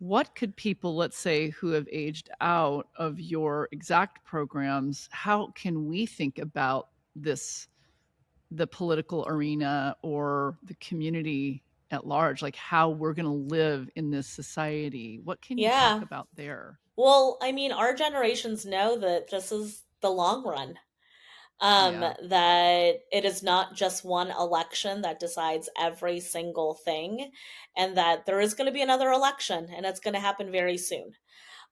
what could people, let's say, who have aged out of your exact programs, how can we think about this, the political arena or the community at large, like how we're going to live in this society? What can you talk Yeah. about there? Well, I mean, our generations know that this is the long run. Yeah. That it is not just one election that decides every single thing, and that there is going to be another election, and it's going to happen very soon.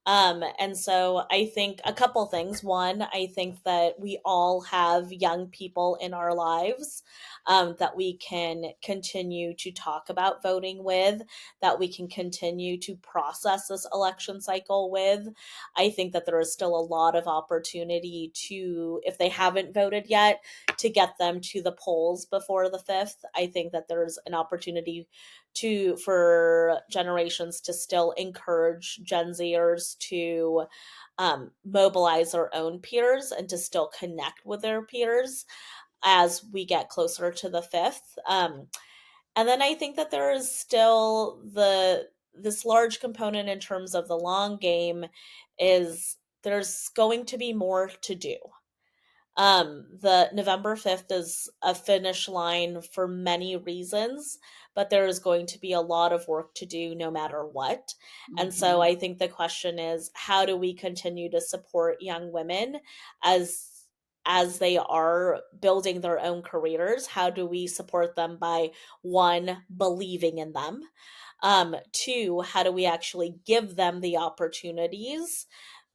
And so I think a couple things. One, I think that we all have young people in our lives that we can continue to talk about voting with, that we can continue to process this election cycle with. I think that there is still a lot of opportunity to, if they haven't voted yet, to get them to the polls before the 5th. I think that there's an opportunity for generations to still encourage Gen Zers to mobilize their own peers and to still connect with their peers as we get closer to the 5th. And then I think that there is still this large component in terms of the long game is there's going to be more to do. The November 5th is a finish line for many reasons, but there is going to be a lot of work to do no matter what. And so Hmm. I think the question is, how do we continue to support young women as they are building their own careers? How do we support them by, one, believing in them? Two, how do we actually give them the opportunities?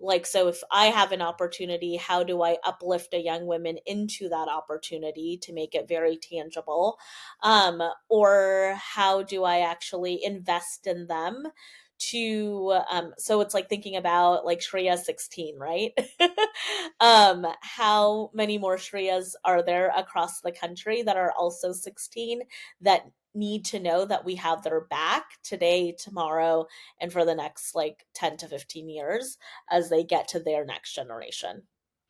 Like, so if I have an opportunity, how do I uplift a young woman into that opportunity to make it very tangible? Or how do I actually invest in them to, so it's like thinking about like Shreya 16, right? How many more Shreyas are there across the country that are also 16 that need to know that we have their back today, tomorrow, and for the next like 10 to 15 years as they get to their next generation?